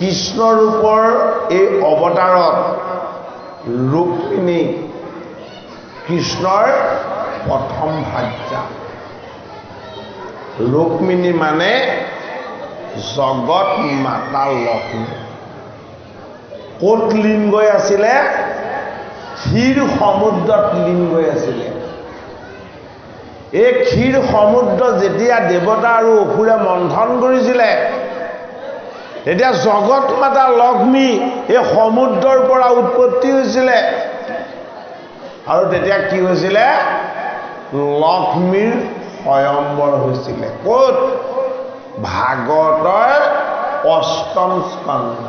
কৃষ্ণ ৰূপৰ এই অৱতাৰত ৰুক্মিণী কৃষ্ণৰ প্ৰথম ভাৰ্যা। ৰুক্মিণী মানে জগত মাতা লক্ষ্মী। ক'ত লীন গৈ আছিলে? ক্ষীৰ সমুদ্ৰত লীন গৈ আছিলে। এই ক্ষীৰ সমুদ্ৰ যেতিয়া দেৱতা আৰু অসুৰে মন্থন কৰিছিলে, এতিয়া জগত মাতা লক্ষ্মী এই সমুদ্ৰৰ পৰা উৎপত্তি হৈছিলে। আৰু তেতিয়া কি হৈছিলে? লক্ষ্মীৰ স্বয়ম্বৰ হৈছিলে। ক'ত? ভাগৱতৰ ৮ম স্কন্ধ।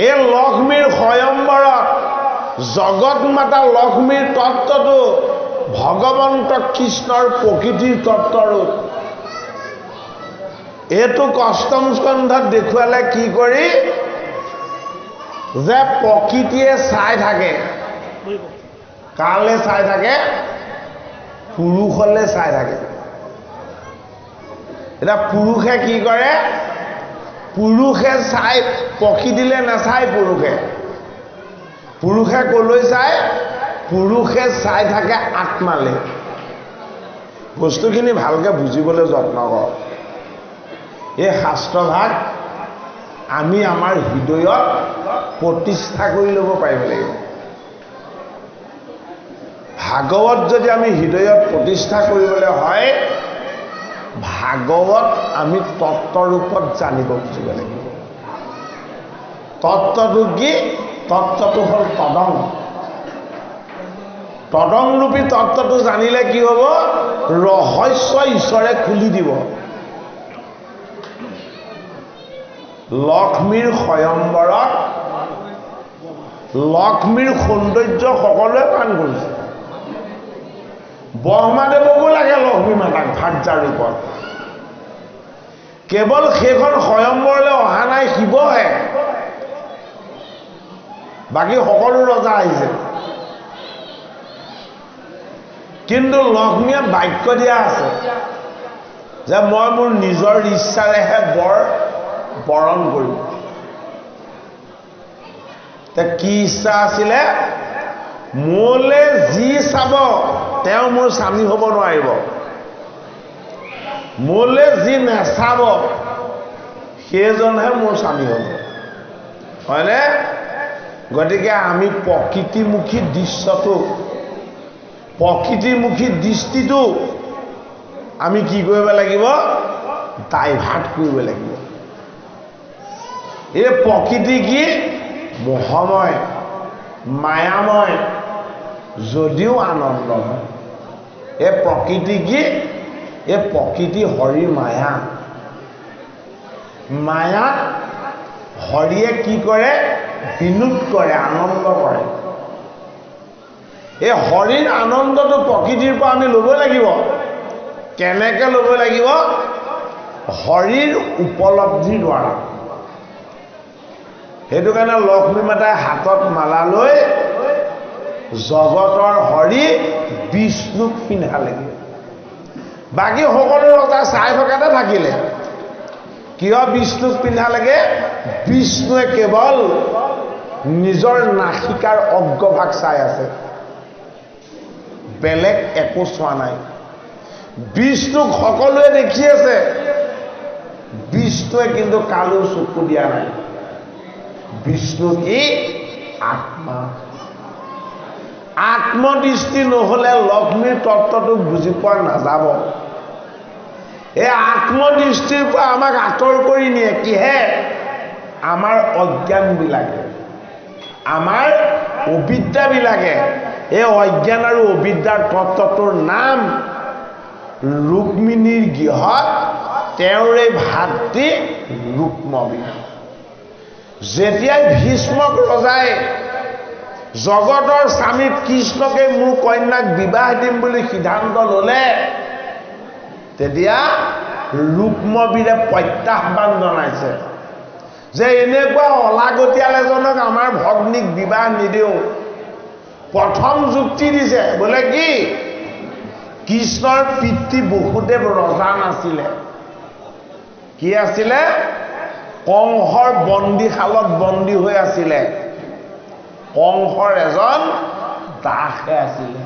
এই লক্ষ্মীৰ স্বয়ম্বৰত জগত মাতা লক্ষ্মীৰ তত্ত্বটো ভগৱন্ত কৃষ্ণৰ প্ৰকৃতিৰ তত্ত্বৰূপ। এইটো ৮ম স্কন্ধত দেখুৱালে কি কৰি, যে প্ৰকৃতিয়ে চাই থাকে। কালে চাই থাকে? পুৰুষলে চাই থাকে। এতিয়া পুৰুষে কি কৰে? পুৰুষে চাই প্ৰকৃতিলে নাচাই। পুৰুষে কলৈ চাই? পুৰুষে চাই থাকে আত্মালে। বস্তুখিনি ভালকে বুজিবলৈ যত্ন কৰক। এই শাস্ত্ৰভাগ আমি আমাৰ হৃদয়ত প্ৰতিষ্ঠা কৰি ল'ব পাৰিব লাগিব। ভাগৱত যদি আমি হৃদয়ত প্ৰতিষ্ঠা কৰিবলৈ হয়, ভাগৱত আমি তত্ত্বৰূপত জানিব বুজিব লাগিব। তত্ত্বটো কি? তত্ত্বটো হ'ল তদং। তদংৰূপী তত্ত্বটো জানিলে কি হ'ব? ৰহস্য ঈশ্বৰে খুলি দিব। লক্ষ্মীৰ স্বয়ম্বৰত লক্ষ্মীৰ সৌন্দৰ্য সকলোৱে পান কৰিছে। ব্ৰহ্মাদেৱকো লাগে লক্ষ্মী মাতাক ভাৰ্যা ৰূপত। কেৱল সেইখন স্বয়ম্বৰলৈ অহা নাই শিৱহে, বাকী সকলো ৰজা আহিছে। কিন্তু লক্ষ্মীয়ে বাক্য দিয়া আছে যে মই মোৰ নিজৰ ইচ্ছাৰেহে বৰণ কৰিম। কি ইচ্ছা আছিলে? মোলে যি চাব তেওঁ মোৰ স্বামী হ'ব নোৱাৰিব, মোলে যি নেচাব সেইজনহে মোৰ স্বামী হ'ব, হয়নে? গতিকে আমি প্ৰকৃতিমুখী দৃশ্যটো, প্ৰকৃতিমুখী দৃষ্টিটো আমি কি কৰিব লাগিব ডাইভাৰ্ট কৰিব লাগিব এই প্ৰকৃতি কি মোহময় মায়াময় যদিও আনন্দময় এই প্ৰকৃতি কি এই প্ৰকৃতি হৰি মায়া মায়াত হৰিয়ে কি কৰে বিনোদ কৰে আনন্দ কৰে এই হৰিৰ আনন্দটো প্ৰকৃতিৰ পৰা আমি ল'ব লাগিব কেনেকৈ ল'ব লাগিব হৰিৰ উপলব্ধিৰ দ্বাৰা সেইটো কাৰণে লক্ষ্মী মাতাই হাতত মালা লৈ জগতৰ হৰি বিষ্ণুক পিন্ধালেগে বাকী সকলো ৰজা চাই থকাতে থাকিলে কিয় বিষ্ণুক পিন্ধালেগে বিষ্ণুৱে কেৱল নিজৰ নাসিকাৰ অগ্ৰভাগ চাই আছে বেলেগ একো চোৱা নাই বিষ্ণুক সকলোৱে দেখি আছে বিষ্ণুৱে কিন্তু কালো চকু দিয়া নাই বিষ্ণু কি আত্মা আত্মদৃষ্টি নহলে লক্ষ্মীৰ তত্ত্বটো বুজি পোৱা নাযাব এই আত্মদৃষ্টিৰ পৰা আমাক আঁতৰ কৰি নিয়ে কিহে আমাৰ অজ্ঞানবিলাকে আমাৰ অবিদ্যাবিলাকে এই অজ্ঞান আৰু অবিদ্যাৰ তত্ত্বটোৰ নাম ৰুক্মিণীৰ গৃহত তেওঁৰে ভাতৃ ৰুক্মবীৰ যেতিয়াই ভীষ্মক ৰজাই জগতৰ স্বামী কৃষ্ণকে মোৰ কন্যাক বিবাহ দিম বুলি সিদ্ধান্ত ল'লে তেতিয়া ৰুক্মবীৰে প্ৰত্যাহ্বান জনাইছে যে এনেকুৱা অলাগতিয়াল এজনক আমাৰ ভগ্নীক বিবাহ নিদিওঁ প্ৰথম যুক্তি দিছে বোলে কি কৃষ্ণৰ পিতৃ বসুদেৱ ৰজা নাছিলে কি আছিলে কংসৰ বন্দীশালত বন্দী হৈ আছিলে কংসৰ এজন দাসে আছিলে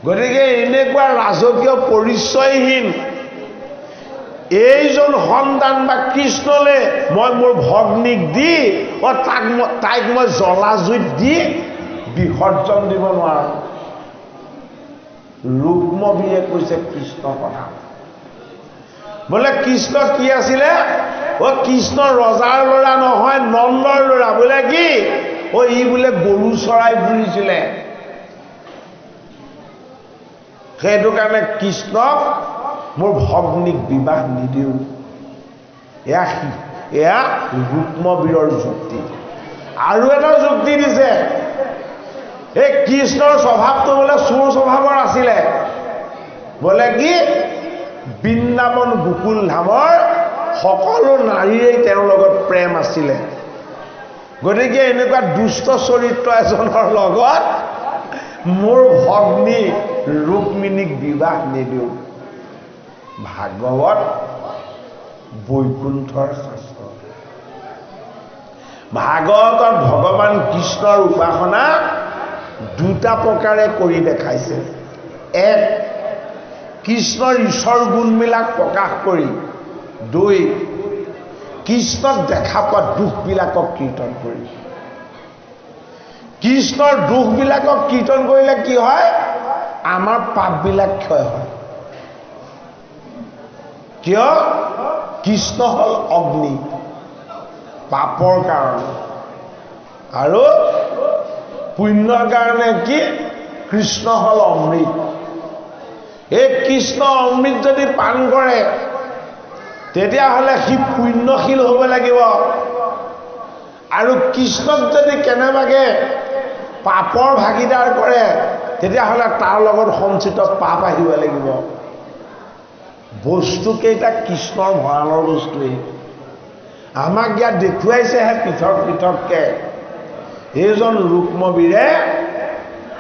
গতিকে এনেকুৱা ৰাজকীয় পৰিচয়হীন এইজন সন্তান বা কৃষ্ণলে মই মোৰ ভগ্নীক দি তাইক মই জ্বলাজুইত দি বিসৰ্জন দিব নোৱাৰো ৰুক্মবীৰে কৈছে কৃষ্ণ কথা বোলে কৃষ্ণ কি আছিলে কৃষ্ণ ৰজাৰ ল'ৰা নহয় নন্দৰ ল'ৰা বোলে কি ই বোলে গৰু চৰাই ফুৰিছিলে সেইটো কাৰণে কৃষ্ণক মোৰ ভগ্নীক বিবাহ নিদিওঁ এয়া ৰুক্মবীৰৰ যুক্তি আৰু এটা যুক্তি দিছে এই কৃষ্ণৰ স্বভাৱটো বোলে চোৰ স্বভাৱৰ আছিলে বোলে কি বৃন্দাবন গোকুল ধামৰ সকলো নাৰীৰেই তেওঁৰ লগত প্ৰেম আছিলে গতিকে এনেকুৱা দুষ্ট চৰিত্ৰ এজনৰ লগত মোৰ ভগ্নী ৰুক্মিণীক বিবাহ নিদিওঁ ভাগৱত বৈকুণ্ঠৰ শাস্ত্ৰ ভাগৱতত ভগৱান কৃষ্ণৰ উপাসনা দুটা প্ৰকাৰে কৰি দেখাইছে এক কৃষ্ণৰ ঈশ্বৰ গুণবিলাক প্ৰকাশ কৰি দুই কৃষ্ণক দেখা পোৱা দুখবিলাকক কীৰ্তন কৰি কৃষ্ণৰ দুখবিলাকক কীৰ্তন কৰিলে কি হয় আমাৰ পাপবিলাক ক্ষয় হয় কিয় কৃষ্ণ হল অগ্নি পাপৰ কাৰণে আৰু পুণ্যৰ কাৰণে কি কৃষ্ণ হল অমৃত এই কৃষ্ণ অমৃত যদি পান কৰে তেতিয়াহ'লে সি পুণ্যশীল হ'ব লাগিব আৰু কৃষ্ণক যদি কেনেবাকে পাপৰ ভাগিদাৰ কৰে তেতিয়াহ'লে তাৰ লগত সঞ্চিত পাপ আহিব লাগিব বস্তুকেইটা কৃষ্ণৰ ভঁৰালৰ বস্তুৱেই আমাক ইয়াত দেখুৱাইছেহে পৃথক পৃথককে এইজন ৰুক্মবীৰে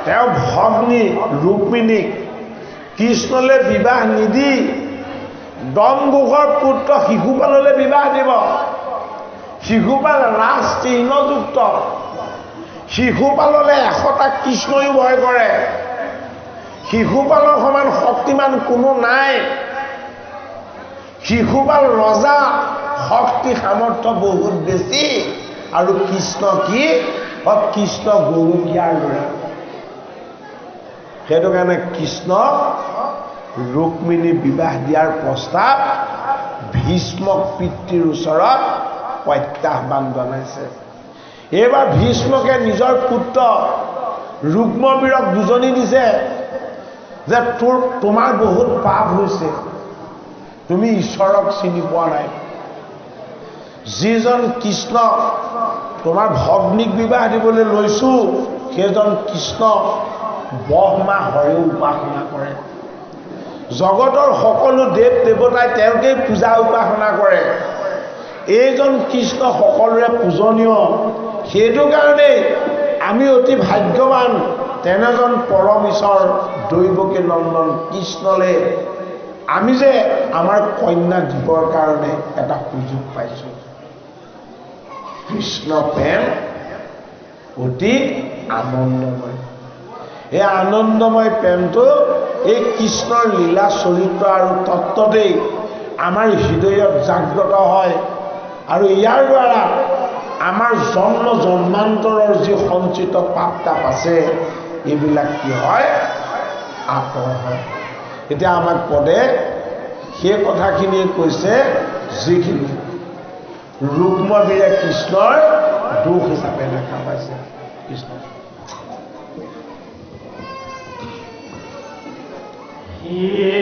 তেওঁ ভগ্নী ৰুক্মিণীক কৃষ্ণলৈ বিবাহ নিদি দম্ভোগৰ পুত্ৰ শিশুপাললৈ বিবাহ দিব শিশুপাল ৰাজচিহ্নযুক্ত শিশুপাললৈ 100টা কৃষ্ণই ভয় কৰে শিশুপালৰ সমান শক্তিমান কোনো নাই শিশুপাল ৰজা শক্তি সামৰ্থ্য বহুত বেছি আৰু কৃষ্ণ কি কৃষ্ণ গৰুকীয়াৰ ল'ৰা সেইটো কাৰণে কৃষ্ণ ৰুক্মিণী বিবাহ দিয়াৰ প্ৰস্তাৱ ভীষ্মক পিতৃৰ ওচৰত প্ৰত্যাহ্বান জনাইছে। এইবাৰ ভীষ্মকে নিজৰ পুত্ৰ ৰুক্মবীৰক বুজনি দিছে যে তোমাৰ বহুত পাপ হৈছে, তুমি ঈশ্বৰক চিনি পোৱা নাই। যিজন কৃষ্ণ তোমাৰ ভগ্নীক বিবাহ দিবলৈ লৈছো সেইজন কৃষ্ণ ব্ৰহ্মা হৰেও উপাসনা কৰে। জগতৰ সকলো দেৱ দেৱতাই তেওঁকেই পূজা উপাসনা কৰে। এইজন কৃষ্ণ সকলোৰে পূজনীয়। সেইটো কাৰণেই আমি অতি ভাগ্যৱান তেনেজন পৰম ঈশ্বৰ দৈৱকী নন্দন কৃষ্ণলে আমি যে আমাৰ কন্যা দিবৰ কাৰণে এটা সুযোগ পাইছো। কৃষ্ণ প্ৰেম অতি আনন্দময়। এই আনন্দময় প্ৰেমটো এই কৃষ্ণৰ লীলা চৰিত্ৰ আৰু তত্ত্বতেই আমাৰ হৃদয়ত জাগ্ৰত হয় আৰু ইয়াৰ দ্বাৰা আমাৰ জন্ম জন্মান্তৰৰ যি সঞ্চিত পাপ তাপ আছে এইবিলাক কি হয় আঁতৰ হয়। এতিয়া আমাক পদে সেই কথাখিনিয়ে কৈছে যিখিনি ৰুক্মবীৰে কৃষ্ণৰ দুখ হিচাপে দেখা পাইছে। কৃষ্ণ Give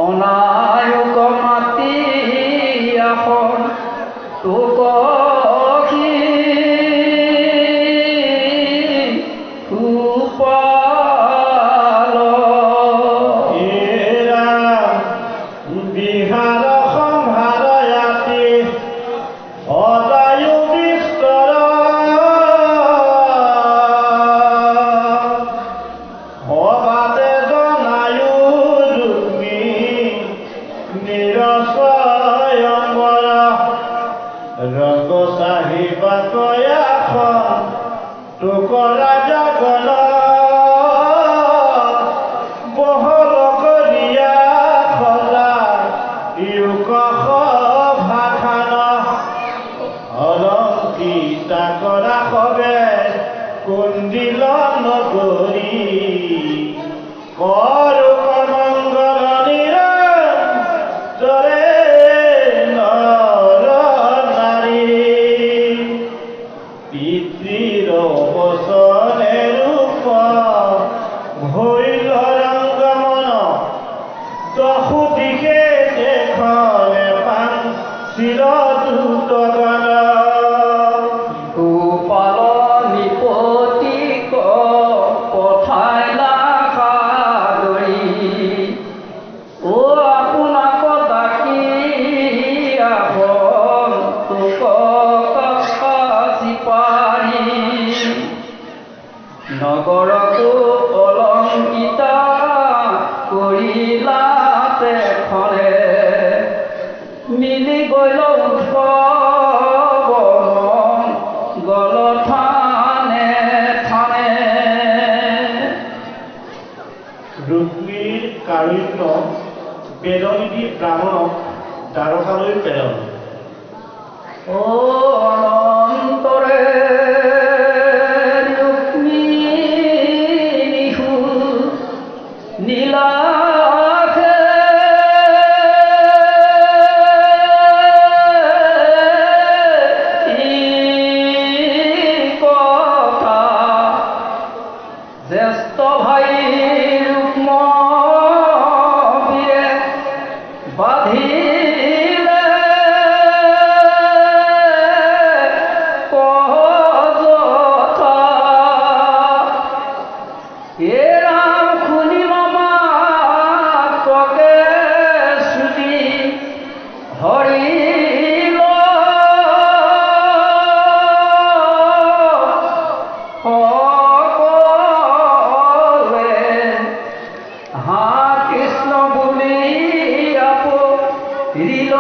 অনায়ক মাতি এখন তোক ৰংগ চাহিবা কয়াখন টুকৰা জগল বহল কৰিয়া খলা ইউক ভাষান অলংকৃতা কৰা হবে কুণ্ডিল নগৰী কৰো মংগল নিৰন্তৰে নৰ নাৰী পিতৃৰ বচনে ৰূপ ভৈল ৰংগমন দহু দিশে দেখনে পান চিৰ দ্ৰুতগান নগৰকো অলংকৃত কৰিলাতে খৰে মিলি গল উৎসৱ গল থানে থানে ৰুক্মীৰ কাৰুণ্য বেদনিধি ব্ৰাহ্মণক দ্বাৰকালৈ প্ৰেৰণ ও অনন্তৰে নীলাখে কথা জ্যেষ্ঠ ভাই ৰুক্ম বীৰে বাধিলে কথা হৰিল সকলে হা কৃষ্ণ বুলি ৰিল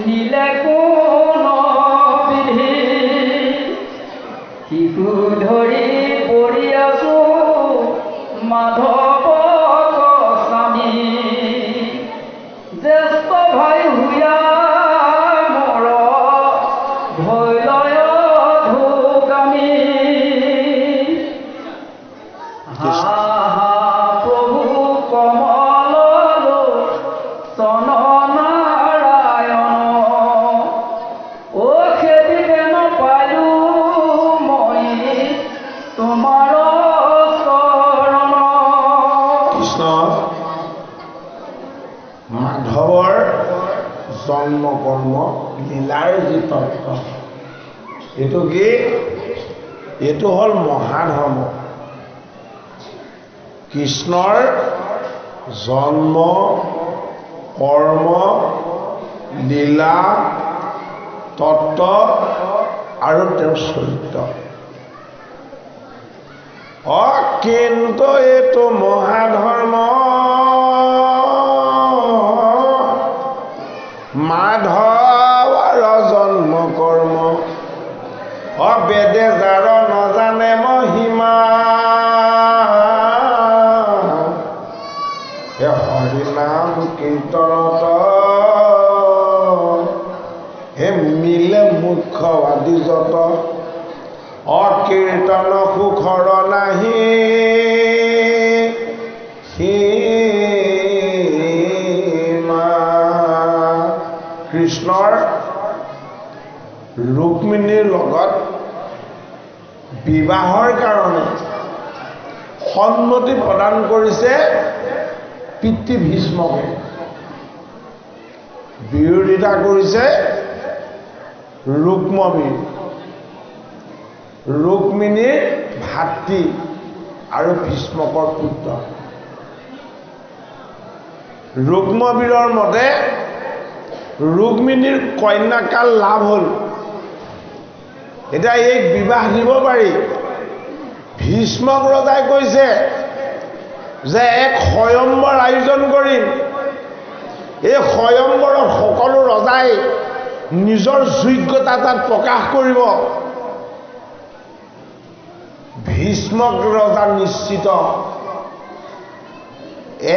নীলে কোন বিধি শিশু ধৰি পৰি আছো মাধৱ স্বামী জ্যেষ্ঠ ভাই হুয়া মৰ ভৈলয় ধুকামী প্ৰভু কমল চন মাধৱৰ জন্ম কৰ্ম লীলাৰ যি তত্ত্ব এইটো কি এইটো হ'ল মহাধৰ্ম কৃষ্ণৰ জন্ম কৰ্ম লীলা তত্ত্ব আৰু তেওঁৰ চৰিত্ৰ কিন্তু এইটো মহাধৰ্ম মাধৱৰ জন্ম কৰ্ম বেদে যাৰ নজানে মহিমা হৰি নাম কীৰ্তনত হে মিলে মুখ আদি যত অকীৰ্তন সুখৰ নাহি সীমা। কৃষ্ণৰ ৰুক্মিণীৰ লগত বিবাহৰ কাৰণে সন্মতি প্ৰদান কৰিছে পিতৃ ভীষ্মকে, বিৰোধিতা কৰিছে ৰুক্মবীৰ, ৰুক্মিণীৰ ভাতৃ আৰু ভীষ্মকৰ পুত্ৰ। ৰুক্মবীৰৰ মতে ৰুক্মিণীৰ কন্যাকাল লাভ হ'ল, এতিয়া এইক বিবাহ দিব পাৰি। ভীষ্মক ৰজাই কৈছে যে এক স্বয়ম্বৰ আয়োজন কৰিম, এই স্বয়ম্বৰত সকলো ৰজাই নিজৰ যোগ্যতা তাত প্ৰকাশ কৰিব। ভীষ্মক ৰজা নিশ্চিত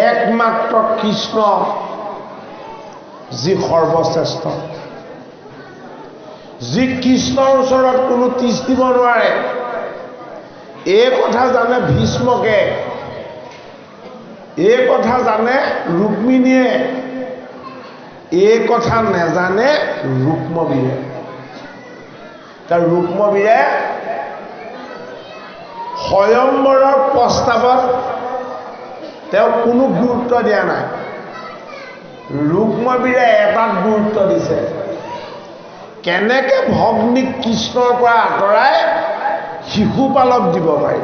একমাত্ৰ কৃষ্ণ যি সৰ্বশ্ৰেষ্ঠ, যি কৃষ্ণৰ ওচৰত কোনো তিজ দিব নোৱাৰে, এই কথা জানে ভীষ্মকে, এই কথা জানে ৰুক্মিণীয়ে, এই কথা নেজানে ৰুক্মবীৰে। কাৰণ ৰুক্মবীৰে স্বয়ম্বৰৰ প্ৰস্তাৱত তেওঁ কোনো গুৰুত্ব দিয়া নাই। ৰুক্মবীৰে এটাত গুৰুত্ব দিছে, কেনেকে ভগ্নীক কৃষ্ণৰ পৰা আঁতৰাই শিশুপালক দিব পাৰি।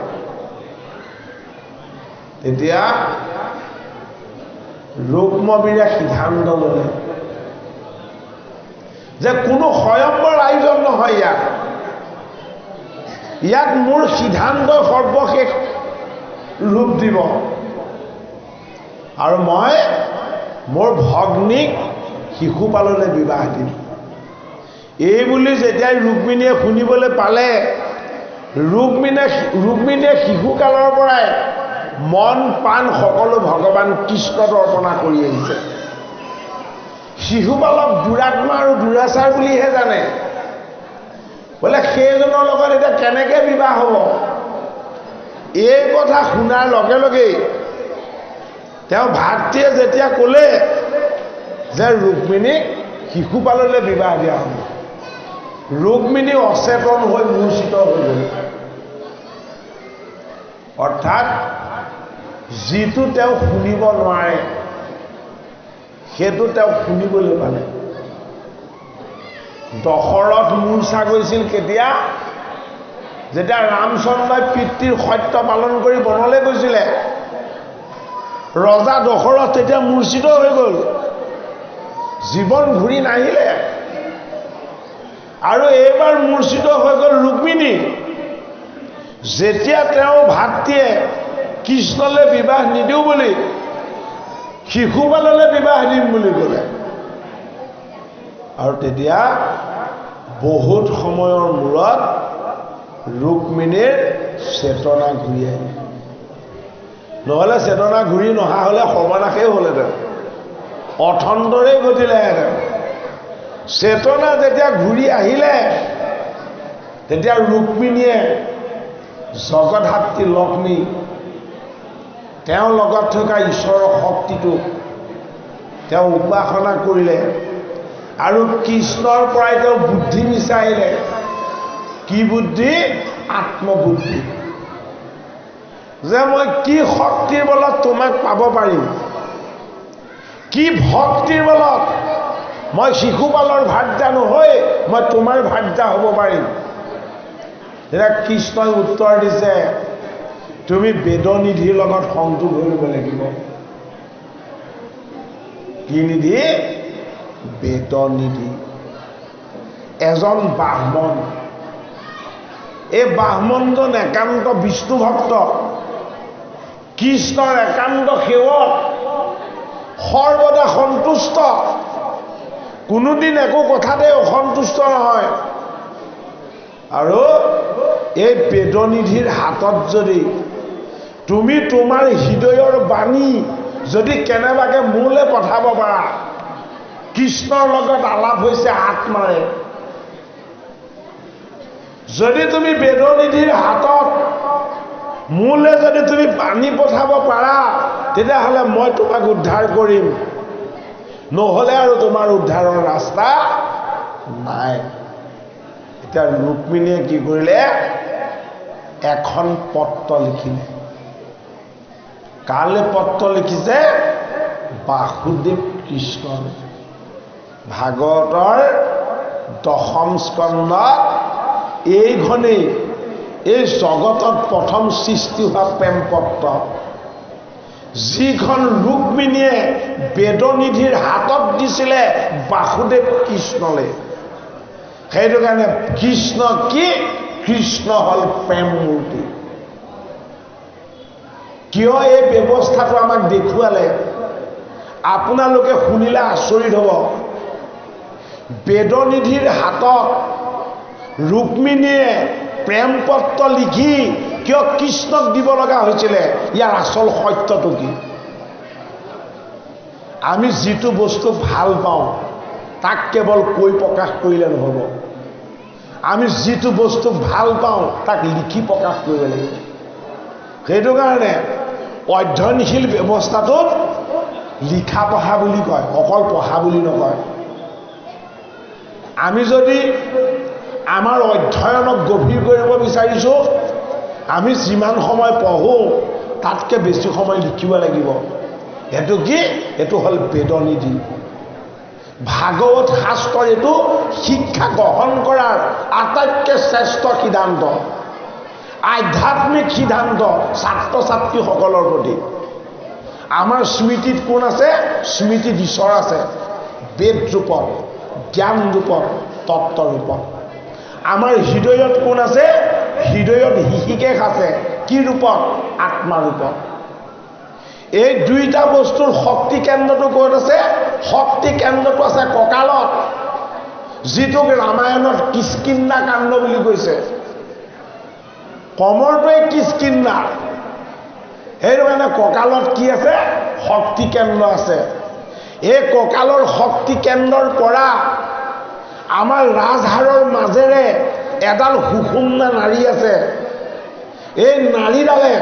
তেতিয়া ৰুক্মবীৰে সিদ্ধান্ত ল'লে যে কোনো স্বয়ম্বৰ আয়োজন নহয়, ইয়াত মোৰ সিদ্ধান্ত সৰ্বশেষ ৰূপ দিব আৰু মই মোৰ ভগ্নীক শিশুপাললৈ বিবাহ দিম। এই বুলি যেতিয়া ৰুক্মিণীয়ে শুনিবলৈ পালে, ৰুক্মিণীয়ে শিশুকালৰ পৰাই মন প্ৰাণ সকলো ভগৱান কৃষ্ণত অৰ্পণা কৰি আহিছে। শিশুপালক দুৰাত্মা আৰু দুৰাচাৰ বুলিহে জানে, বোলে সেইজনৰ লগত এতিয়া কেনেকে বিবাহ হ'ব। এই কথা শুনাৰ লগে লগেই তেওঁ ভাতৃয়ে যেতিয়া ক'লে যে ৰুক্মিণীক শিশুপাললৈ বিবাহ দিয়া হ'ব, ৰুক্মিণী অচেতন হৈ মূৰ্ছিত হৈ গ'ল। অৰ্থাৎ যিটো তেওঁ শুনিব নোৱাৰে সেইটো তেওঁ শুনিবলৈ পালে। দশৰথ মূৰ্ছা গৈছিল কেতিয়া? যেতিয়া ৰামচন্দ্ৰই পিতৃৰ সত্য পালন কৰি বনলৈ গৈছিলে, ৰজা দশৰথ তেতিয়া মূৰ্ছিত হৈ গ'ল, জীৱন ঘূৰি নাহিলে। আৰু এইবাৰ মূৰ্ছিত হৈ গ'ল ৰুক্মিণী, যেতিয়া তেওঁ ভাতৃয়ে কৃষ্ণলৈ বিবাহ নিদিওঁ বুলি শিশুপাললৈ বিবাহ দিম বুলি ক'লে। আৰু তেতিয়া বহুত সময়ৰ মূৰত ৰুক্মিণীৰ চেতনা ঘূৰি আহিল। নহ'লে চেতনা ঘূৰি নহা হ'লে সৰ্বনাশেই হ'লহেঁতেন, অথন্তৰেই ঘটিলেহেঁতেন। চেতনা যেতিয়া ঘূৰি আহিলে তেতিয়া ৰুক্মিণীয়ে জগধাত্ৰী লক্ষ্মী, তেওঁৰ লগত থকা ঈশ্বৰৰ শক্তিটো তেওঁ উপাসনা কৰিলে আৰু কৃষ্ণৰ পৰাই তেওঁ বুদ্ধি বিচাৰিলে। কি বুদ্ধি? আত্মবুদ্ধি, যে মই কি শক্তিৰ বলত তোমাক পাব পাৰিম, কি ভক্তিৰ বলত মই শিশুপালৰ ভাৰ্যা নহৈ মই তোমাৰ ভাৰ্যা হ'ব পাৰিম। এতিয়া কৃষ্ণই উত্তৰ দিছে, তুমি বেদনিধিৰ লগত সংযোগ হৈ ল'ব লাগিব। কি নিধি? বেদনিধি, এজন ব্ৰাহ্মণ। এই ব্ৰাহ্মণজন একান্ত বিষ্ণু ভক্ত, কৃষ্ণৰ একান্ত সেৱক, সৰ্বদা সন্তুষ্ট, কোনোদিন একো কথাতে অসন্তুষ্ট নহয়। আৰু এই বেদনিধিৰ হাতত যদি তুমি তোমাৰ হৃদয়ৰ বাণী যদি কেনেবাকে মোলৈ পঠাব পাৰা, কৃষ্ণৰ লগত আলাপ হৈছে আত্মাৰে, যদি তুমি বেদনিধিৰ হাতত মোলৈ যদি তুমি পানী পঠাব পাৰা তেতিয়াহ'লে মই তোমাক উদ্ধাৰ কৰিম, নহ'লে আৰু তোমাৰ উদ্ধাৰৰ ৰাস্তা নাই। এতিয়া ৰুক্মিণীয়ে কি কৰিলে? এখন পত্ৰ লিখিলে। কালে পত্ৰ লিখিছে? বাসুদেৱ কৃষ্ণলৈ। ভাগৱতৰ 10ম স্কন্ধত এইখনেই এই জগতত প্ৰথম সৃষ্টি হোৱা প্ৰেম পত্ৰ, যিখন ৰুক্মিণীয়ে বেদনিধিৰ হাতত দিছিলে বাসুদেৱ কৃষ্ণলৈ। সেইটো কাৰণে কৃষ্ণ কি? কৃষ্ণ হ'ল প্ৰেম মূৰ্তি। কিয় এই ব্যৱস্থাটো আমাক দেখুৱালে? আপোনালোকে শুনিলে আচৰিত হ'ব। বেদনিধিৰ হাতত ৰুক্মিণীয়ে প্ৰেম পত্ৰ লিখি কিয় কৃষ্ণক দিব লগা হৈছিলে? ইয়াৰ আচল সত্যটো কি? আমি যিটো বস্তু ভাল পাওঁ তাক কেৱল কৈ প্ৰকাশ কৰিলে নহ'ব। আমি যিটো বস্তু ভাল পাওঁ তাক লিখি প্ৰকাশ কৰিব লাগিব। সেইটো কাৰণে অধ্যয়নশীল ব্যৱস্থাটোত লিখা পঢ়া বুলি কয়, অকল পঢ়া বুলি নকয়। আমি যদি আমাৰ অধ্যয়নক গভীৰ কৰিব বিচাৰিছোঁ, আমি যিমান সময় পঢ়োঁ তাতকৈ বেছি সময় লিখিব লাগিব। এইটো কি? এইটো হ'ল বেদনিধি। ভাগৱত শাস্ত্ৰৰ এইটো শিক্ষা গ্ৰহণ কৰাৰ আটাইতকৈ শ্ৰেষ্ঠ সিদ্ধান্ত, আধ্যাত্মিক সিদ্ধান্ত ছাত্ৰ ছাত্ৰীসকলৰ প্ৰতি। আমাৰ স্মৃতিত কোন আছে? স্মৃতিত ঈশ্বৰ আছে, বেদ ৰূপত, জ্ঞান ৰূপত, তত্ত্ব ৰূপত। আমাৰ হৃদয়ত কোন আছে? হৃদয়ত হৃষিকেশ আছে, কি ৰূপত? আত্মা ৰূপত। এই দুইটা বস্তুৰ শক্তি কেন্দ্ৰটো ক'ত আছে? শক্তি কেন্দ্ৰটো আছে কঁকালত, যিটোক ৰামায়ণত কিষ্কিন্ধা কাণ্ড বুলি কৈছে। কমৰটোৱে কিষ্কিন্ধা। সেইটো কাৰণে কঁকালত কি আছে? শক্তি কেন্দ্ৰ আছে। এই কঁকালৰ শক্তি কেন্দ্ৰৰ পৰা আমাৰ ৰাজহাড়ৰ মাজেৰে এডাল সুষুম্না নাড়ী আছে। এই নাড়ীডালে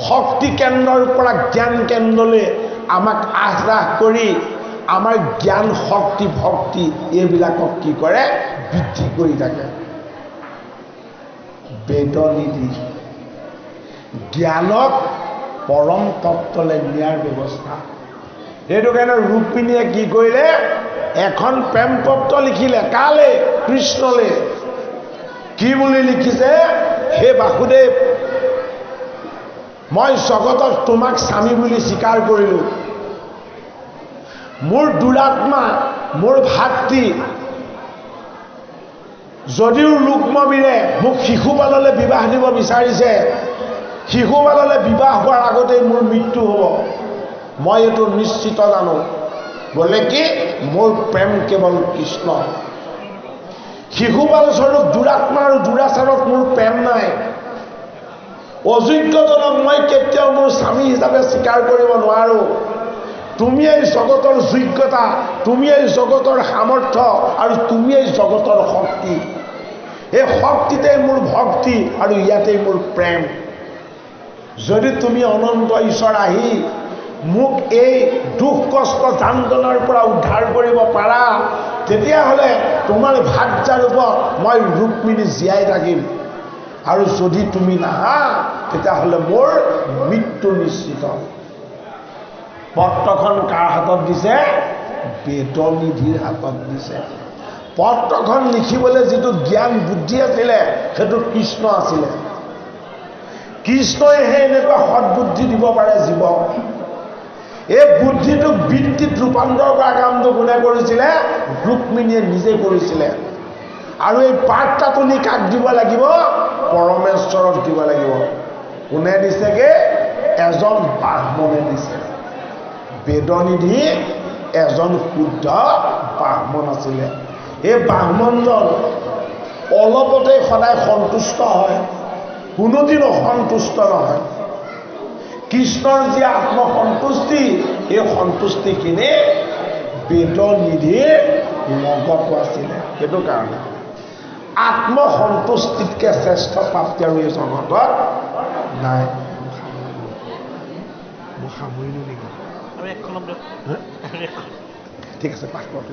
শক্তি কেন্দ্ৰৰ পৰা জ্ঞান কেন্দ্ৰলৈ আমাক আহ্ৰাস কৰি আমাৰ জ্ঞান, শক্তি, ভক্তি এইবিলাকক কি কৰে? বৃদ্ধি কৰি থাকে। বেদনিধি জ্ঞানক পৰম তত্ত্বলৈ নিয়াৰ ব্যৱস্থা। সেইটো কাৰণে ৰুক্মিণীয়ে কি কৰিলে? এখন প্ৰেম পত্ৰ লিখিলে। কালে? কৃষ্ণলৈ। কি বুলি লিখিছে? হে বাসুদেৱ, মই জগতত তোমাক স্বামী বুলি স্বীকাৰ কৰিলোঁ। মোৰ দুৰাত্মা, মোৰ ভাতৃ যদিও ৰুক্মবীৰে মোক শিশুপাললৈ বিবাহ দিব বিচাৰিছে, শিশুপাললৈ বিবাহ হোৱাৰ আগতেই মোৰ মৃত্যু হ'ব, মই এইটো নিশ্চিত জানো। বোলে কি? মোৰ প্ৰেম কেৱল কৃষ্ণ। শিশুপাল স্বৰূপ দুৰাত্মা আৰু দুৰাচাৰত মোৰ প্ৰেম নাই। অযোগ্যজনক মই কেতিয়াও মোৰ স্বামী হিচাপে স্বীকাৰ কৰিব নোৱাৰোঁ। তুমি এই জগতৰ যোগ্যতা, তুমি এই জগতৰ সামৰ্থ্য আৰু তুমি এই জগতৰ শক্তি। এই শক্তিতেই মোৰ ভক্তি আৰু ইয়াতেই মোৰ প্ৰেম। যদি তুমি অনন্ত ঈশ্বৰ আহি মোক এই দুখ কষ্ট যান্ত্ৰণাৰ পৰা উদ্ধাৰ কৰিব পাৰা, তেতিয়াহ'লে তোমাৰ ভাৰ্যা ৰূপত মই ৰুক্মিণী জীয়াই থাকিম। আৰু যদি তুমি নাহা তেতিয়াহ'লে মোৰ মৃত্যু নিশ্চিত। পত্ৰখন কাৰ হাতত দিছে? বেদনিধিৰ হাতত দিছে। পত্ৰখন লিখিবলৈ যিটো জ্ঞান বুদ্ধি আছিলে সেইটো কৃষ্ণ আছিলে। কৃষ্ণইহে এনেকুৱা সৎবুদ্ধি দিব পাৰে জীৱক। এই বুদ্ধিটোক বৃত্তিত ৰূপান্তৰ কৰা কামটো কোনে কৰিছিলে? ৰুক্মিণীয়ে নিজে কৰিছিলে। আৰু এই বাৰ্তাটো নি কাক দিব লাগিব? পৰমেশ্বৰক দিব লাগিব। কোনে দিছেগে? এজন ব্ৰাহ্মণে দিছে। বেদনিধি এজন শুদ্ধ ব্ৰাহ্মণ আছিলে। এই ব্ৰাহ্মণজন অলপতে সদায় সন্তুষ্ট হয়, কোনোদিন অসন্তুষ্ট নহয়। কৃষ্ণৰ যি আত্মসন্তুষ্টি, এই সন্তুষ্টিখিনি বেদনিধিৰ লগতো আছিলে। সেইটো কাৰণে আত্মসন্তুষ্টিতকৈ শ্ৰেষ্ঠ প্ৰাপ্তি আৰু এই জগতত নাই। মই সামৰিলোঁ নেকি? ঠিক আছে, পাঠ কৰক।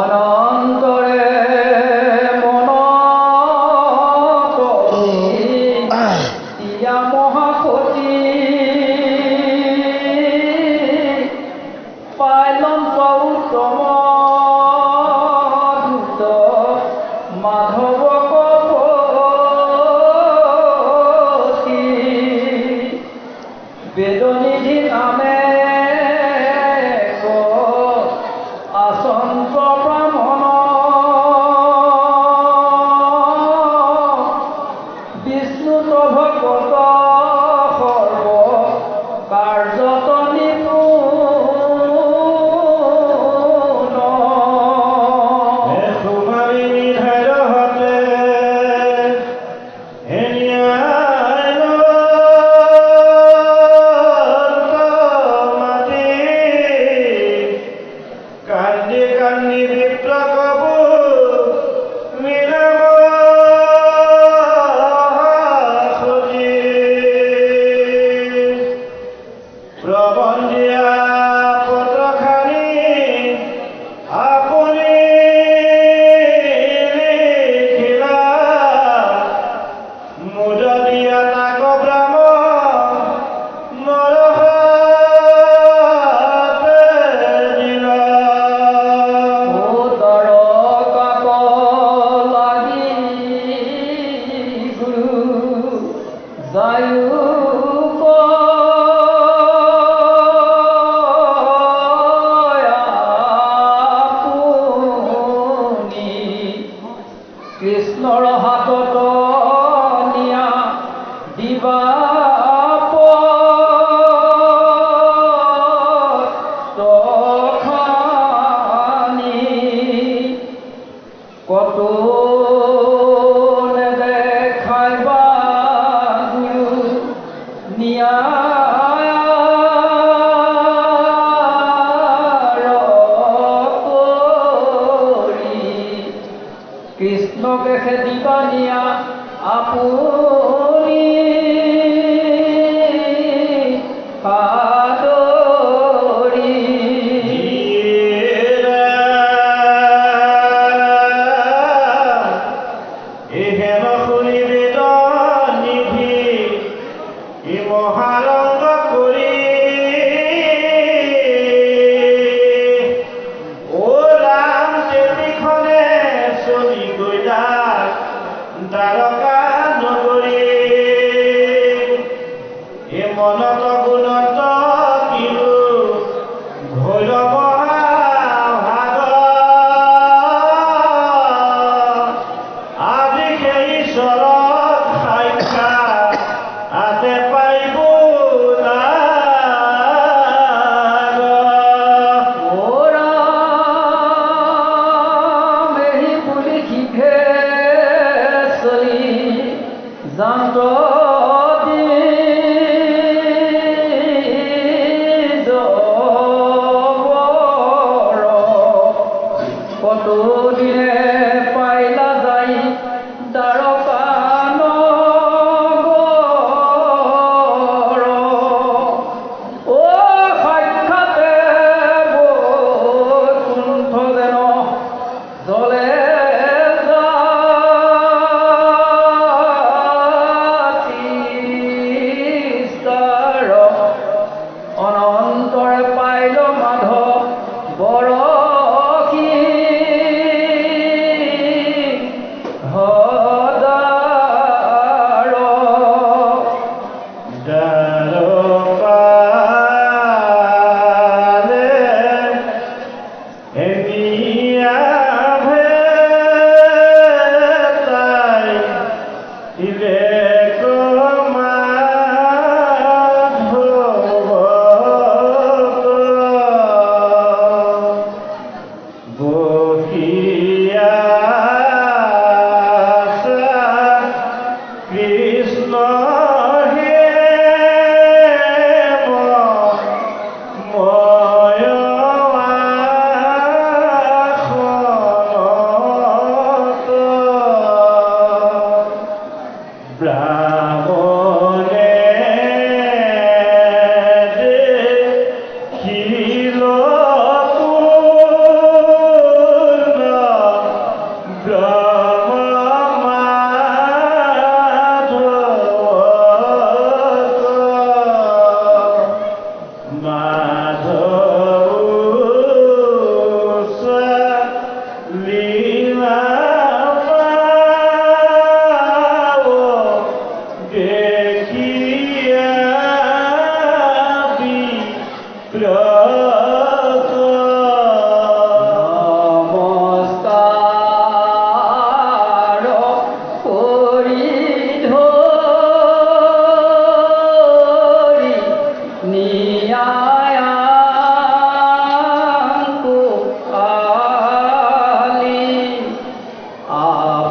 অনন্তৰে জগপতি বেদনিধি নামে আসন্ত ব্ৰাহ্মণ বিষ্ণুত ভগত সৰ্ব কাৰ্যত নিপুণ সুমারি নিধার হাতে মাটি কান্দি কান্দি বিপ্র কবু মিলাম সজি প্রবন্ধিয়া পত্রখানি আপনি লিখিলা মুদলিয়া তাক ব্রাহ্ম নরহতে দিলা উদৰ কাপ লাগি গুৰু যায়ো আপুনি কৃষ্ণৰ হাতত নিয়া দিবা পত্ৰখানি কতো নেদেখাইবা গুৰু কৰি কৃষ্ণকে খেদিবা নিয়া আপুনি সাদৰি হেম শুনি বেদ নিধি ই মহাৰঙ্গ কৰি ও ৰাম তেতিখনে চলি গৈলা দ্বাৰকা নগৰী এ মনত গুণত কিলো ঘৈৰ মহাভাগ আজি সেই ঈশ্বৰক সাক্ষাৎ আছে পাইব নাগ। ও ৰাম এহি বুলি শিখে চলি জান্ত কতো দিনে পাইলা যাই দ্বাৰকা নগৰ ও সাক্ষাতে বৈকুণ্ঠ যেন জলে জাতি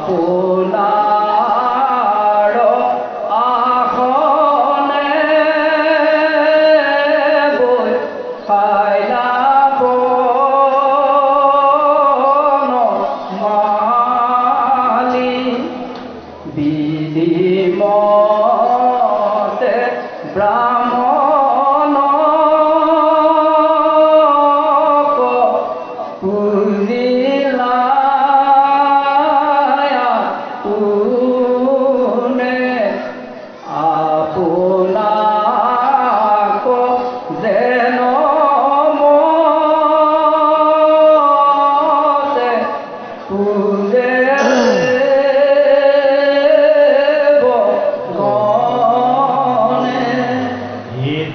আপোনাৰ আসনে বৈ খাইলা বন মালি বিধিমতে ব্ৰাহ্মণক পূজিলা পোনে আপোনাক যেন মতে পূজে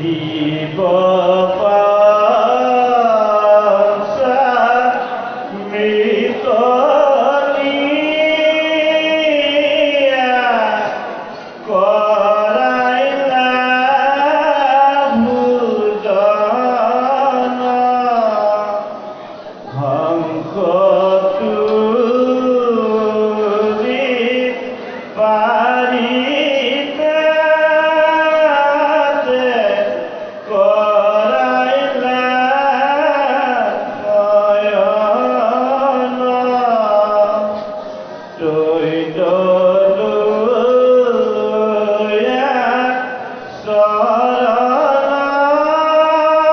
দিব পাছা মৃতলিয়া কৰাইলা ভোজন হংসতুলি পাৰিতে কৰাইলা নয়ন তৈদলুয়া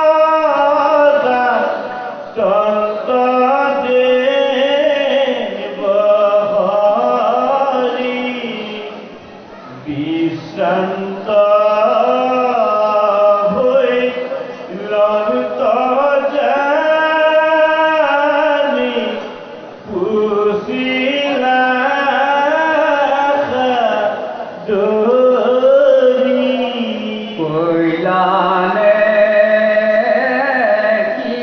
শৰণা তন্ত দেৱ হৰি বিশ্ৰান্ত হৈ ললিত জানি পুছিলা দৰি কৈলানে কি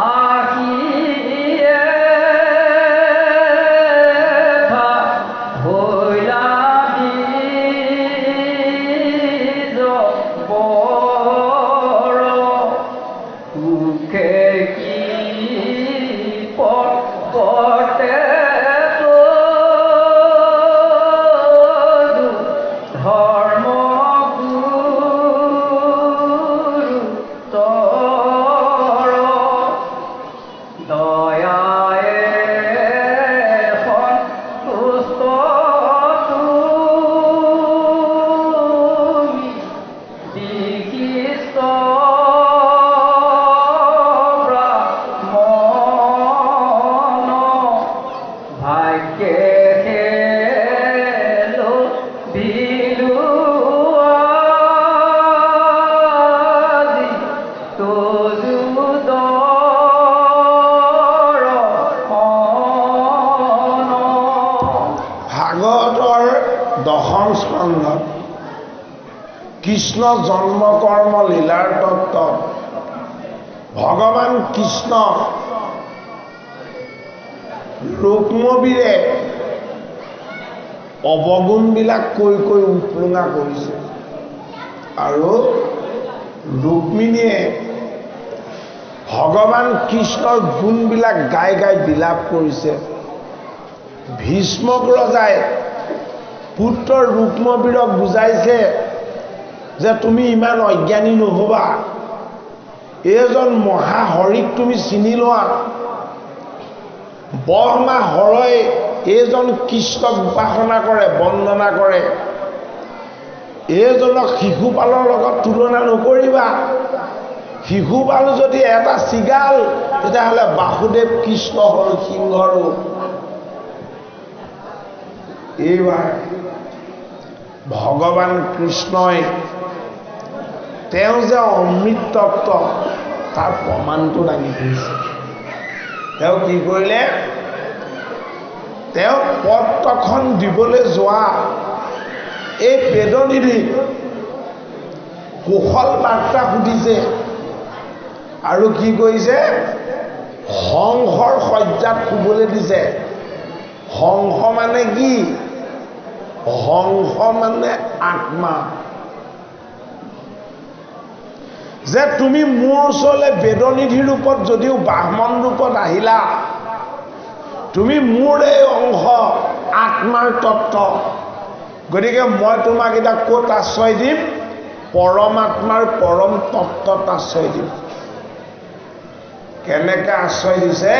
আহিয়ে হৈলা বীজ বৰ সুখে কি পটে ধৰ্ম গুৰু তৰ দয়ায়ে সন্তুষ্ট তুমি দেখিছ ব্ৰাহ্মণ ভাগ্যে খেলো বিলুৱাদি তজুদৰ ভাগৱতৰ দশম স্কন্ধত কৃষ্ণ জন্ম কৰ্ম লীলাৰ তত্ত্ব ভগৱান কৃষ্ণ ৰুক্মবীৰে অৱগুণবিলাক কৈ কৈ উৎপ্লুঙা কৰিছে আৰু ৰুক্মিণীয়ে ভগৱান কৃষ্ণৰ গুণবিলাক গাই গাই বিলাপ কৰিছে। ভীষ্মক ৰজাই পুত্ৰ ৰুক্মবীৰক বুজাইছে যে তুমি ইমান অজ্ঞানী নহবা, এইজন মহাহৰিক তুমি চিনি লোৱা। ব্ৰহ্মা হৰই এইজন কৃষ্ণক উপাসনা কৰে, বন্দনা কৰে। এইজনক শিশুপালৰ লগত তুলনা নকৰিবা। শিশুপাল যদি এটা চিগাল, তেতিয়াহ'লে বাসুদেৱ কৃষ্ণ হ'ল সিংহৰূপ। এইবাৰ ভগৱান কৃষ্ণই তেওঁ যে অমৃত তত্ত্ব তাৰ প্ৰমাণটো দাঙি ধৰিছে। তেওঁ কি কৰিলে, তেওঁ পত্ৰখন দিবলৈ যোৱা এই বেদনিধি কুশল বাৰ্তা সুধিছে আৰু কি কৰিছে, হংসৰ শয্যাত শুবলৈ দিছে। হংস মানে কি? হংস মানে আত্মা। যে তুমি মোৰ ওচৰলৈ বেদনিধি ৰূপত যদিও ব্ৰাহ্মণ ৰূপত আহিলা, তুমি মোৰ এই অংশ আত্মাৰ তত্ত্ব। গতিকে মই তোমাক এতিয়া ক'ত আশ্ৰয় দিম? পৰমাত্মাৰ পৰম তত্ত্বত আশ্ৰয় দিম। কেনেকৈ আশ্ৰয় দিছে?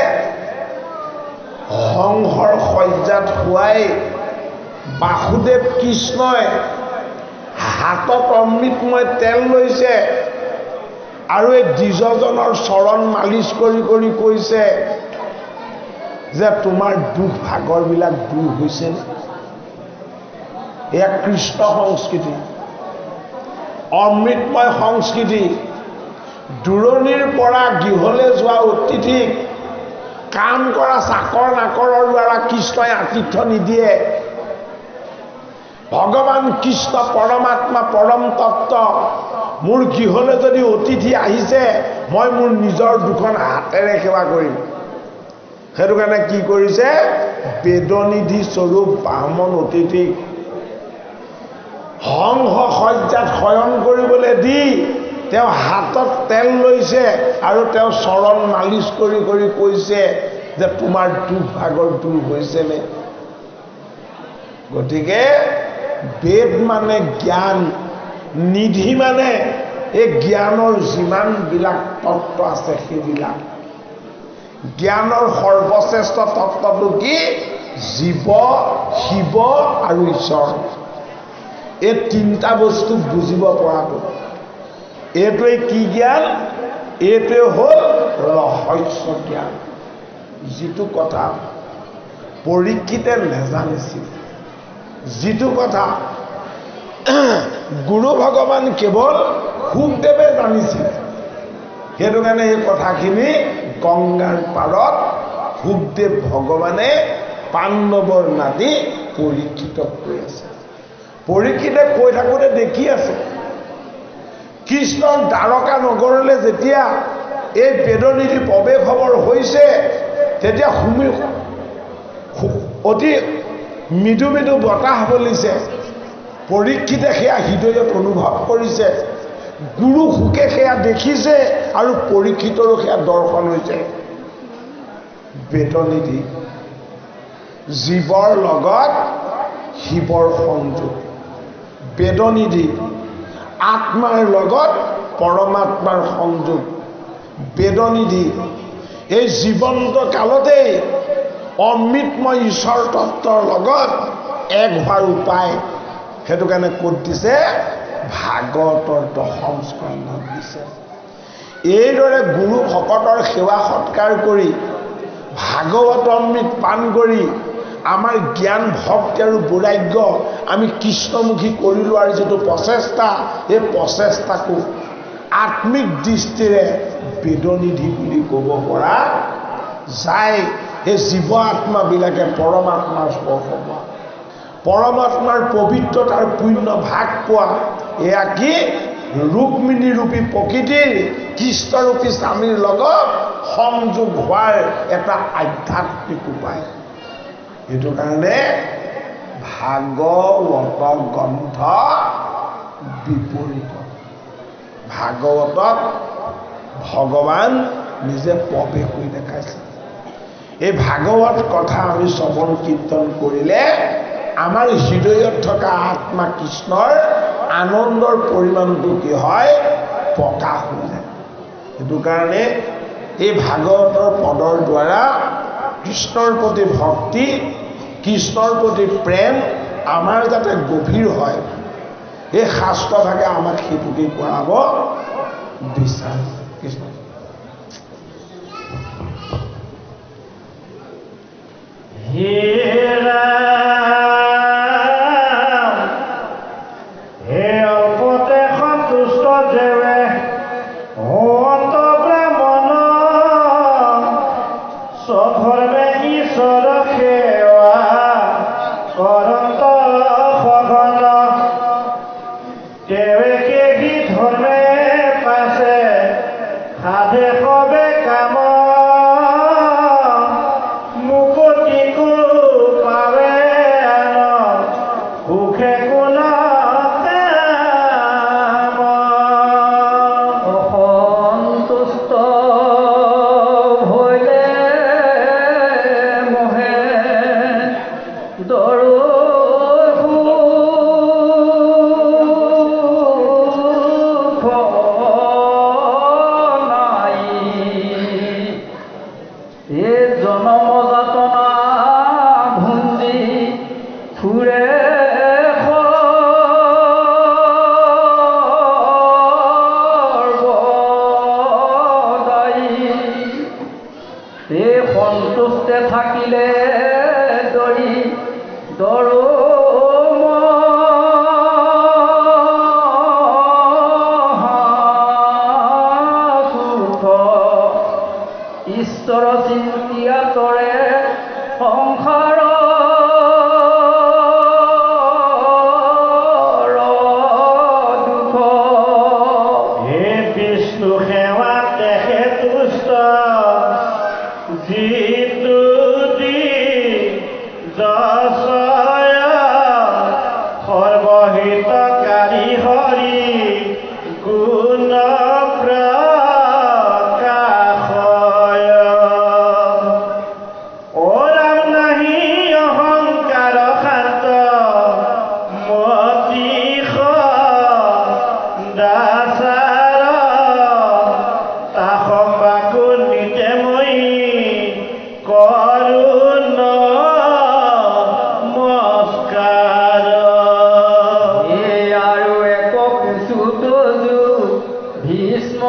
হংসৰ শয্যাত শুৱাই বাসুদেৱ কৃষ্ণই হাতত অমৃতময় তেল লৈছে আৰু এই দ্বিজজনৰ চৰণ মালিচ কৰি কৰি কৈছে যে তোমাৰ দুখ ভাগৰবিলাক দূৰ হৈছেনে? এয়া কৃষ্ণ সংস্কৃতি, অমৃতময় সংস্কৃতি। দূৰণিৰ পৰা গৃহলৈ যোৱা অতিথিক কাম কৰা চাকৰ নাকৰৰ দ্বাৰা কৃষ্ণই আতিথ্য নিদিয়ে। ভগৱান কৃষ্ণ পৰমাত্মা পৰম তত্ত্ব। মোৰ গৃহলৈ যদি অতিথি আহিছে, মই মোৰ নিজৰ দুখন হাতেৰে সেৱা কৰিম। সেইটো কাৰণে কি কৰিছে? বেদনিধি স্বৰূপ ব্ৰাহ্মণ অতিথিক হংস শয্যাত শয়ন কৰিবলৈ দি তেওঁ হাতত তেল লৈছে আৰু তেওঁ চৰণ মালিচ কৰি কৰি কৈছে যে তোমাৰ দুখ ভাগৰ দূৰ হৈছেনে? গতিকে বেদ মানে জ্ঞান, নিধি মানে এই জ্ঞানৰ যিমানবিলাক তত্ত্ব আছে সেইবিলাক। জ্ঞানৰ সৰ্বশ্ৰেষ্ঠ তত্ত্বটো কি? জীৱ, শিৱ আৰু ঈশ্বৰ। এই তিনিটা বস্তু বুজিব পৰাটো। এইটোৱে কি জ্ঞান? এইটোৱে হ'ল ৰহস্য জ্ঞান। যিটো কথা পৰীক্ষিতে নেজানিছিল, যিটো কথা গুৰু ভগৱান কেৱল শুকদেৱে জানিছিল, সেইটো কাৰণে এই কথাখিনি গংগাৰ পাৰত শুকদেৱ ভগৱানে পাণ্ডৱৰ নাতি পৰীক্ষিতক কৈ আছে। পৰীক্ষিতে কৈ থাকোঁতে দেখি আছে কৃষ্ণৰ দ্বাৰকা নগৰলৈ যেতিয়া এই বেদনিধি প্ৰৱেশ খবৰ হৈছে, তেতিয়া অতি মৃদু মৃদু বতাহ বলিছে। পৰীক্ষিতে সেয়া হৃদয়ত অনুভৱ কৰিছে, গুৰু শুকে সেয়া দেখিছে আৰু পৰীক্ষিতৰো সেয়া দৰ্শন হৈছে। বেদনিধি জীৱৰ লগত শিৱৰ সংযোগ, বেদনিধি আত্মাৰ লগত পৰমাত্মাৰ সংযোগ। বেদনিধি এই জীৱন্ত কালতেই অমৃতময় ঈশ্বৰ তত্ত্বৰ লগত এক হোৱাৰ উপায়। সেইটো কাৰণে ক'ত দিছে? ভাগৱতৰ দশম স্কন্ধত দিছে। এইদৰে গুৰু ভকতৰ সেৱা সৎকাৰ কৰি ভাগৱত অমৃত পান কৰি আমাৰ জ্ঞান ভক্তি আৰু বৈৰাগ্য আমি কৃষ্ণমুখী কৰি লোৱাৰ যিটো প্ৰচেষ্টা, এই প্ৰচেষ্টাকো আত্মিক দৃষ্টিৰে বেদনিধি বুলি ক'ব পৰা যায়। এই জীৱ আত্মাবিলাকে পৰমাত্মাৰ স্পৰ্শ পোৱা, পৰমাত্মাৰ পবিত্ৰতাৰ পুণ্য ভাগ পোৱা, এয়া কি? ৰুক্মিণী ৰূপী প্ৰকৃতিৰ কৃষ্ণৰূপী স্বামীৰ লগত সংযোগ হোৱাৰ এটা আধ্যাত্মিক উপায়। সেইটো কাৰণে ভাগৱত গ্ৰন্থ বিপৰীত। ভাগৱতত ভগৱান নিজে প্ৰৱেশ কৰি দেখাইছে। এই ভাগৱত কথা আমি শ্ৰৱণ কীৰ্তন কৰিলে আমাৰ হৃদয়ত থকা আত্মা কৃষ্ণৰ আনন্দৰ পৰিমাণটো কি হয়? প্ৰকাশ হৈ যায়। সেইটো কাৰণে এই ভাগৱতৰ পদৰ দ্বাৰা কৃষ্ণৰ প্ৰতি ভক্তি, কৃষ্ণৰ প্ৰতি প্ৰেম আমাৰ যাতে গভীৰ হয়, এই শাস্ত্ৰভাগে আমাক সেইটোকে কৰাব বিচাৰে। কৃষ্ণ হে ৰাম, হে অল্পতে সন্তুষ্ট দেৱে অন্ত ব্ৰাহ্মণ, স্বধৰ্মে ঈশ্বৰ সেৱা কৰন্ত সঘন, দেৱে কেহি ধৰ্মে পাছে সাধে সবে কাম, মুকতিকো পাৱে আন সুখে কোন কাম। অসন্তুষ্ট হইলে মোহে সৰ্বদায়ী এ সন্তুষ্টে থাকিলে দৰি সুখ ঈশ্বৰ চিন্তিয়া তৰে সংসাৰ দুখ হে বিষ্ণু সেৱাত দেখে তুষ্ট যিটো দি যশয় সৰ্বহিতকাৰী হৰি গুণ প্ৰকাশয় ওৰাম নাহি অহংকাৰ শান্ত মতিশ দাসাৰ তাসম্বাকু নিতে মই কৰোঁ নমস্কাৰ এ আৰু এক কুচুতজু ভীষ্ম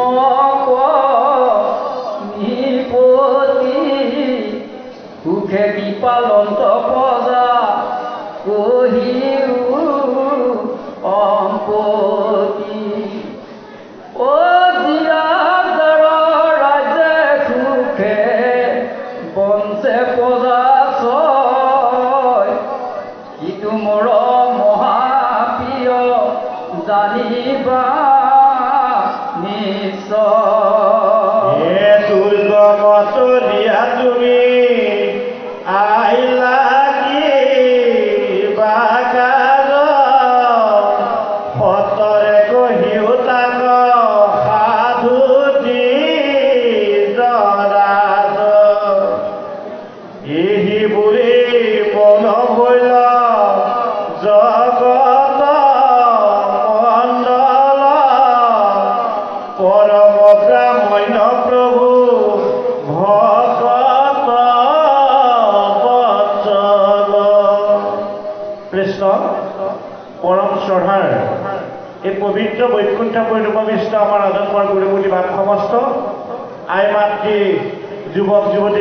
নিপতি সুখে বিপালন্ত প্ৰজা কহিও সম্পত্তি ও জিয়াদাৰ ৰাজ্যে সুখে বঞ্চে প্ৰজা ছয় ইটো মোৰ মহাপ্ৰিয় জানিবা নিশ্চয় হে দুৰ্গমতলীয়া তুমি আহিলা কিবা কাজ সতৰে কহিও তাক সাধু দি জৰাজ এহি বুঢ়ী বন ভৈল জগত মণ্ডল পৰম ব্ৰাহ্মণ্য প্ৰভু ভকত বৎসল কৃষ্ণ পৰম শ্ৰদ্ধাৰ এই পবিত্ৰ বৈকুণ্ঠপুৰীত উপবিষ্ট আমাৰ ৰাজন্মৰ গুৰুমুনি ভাগ সমস্ত আই মাতৃ যুৱক যুৱতী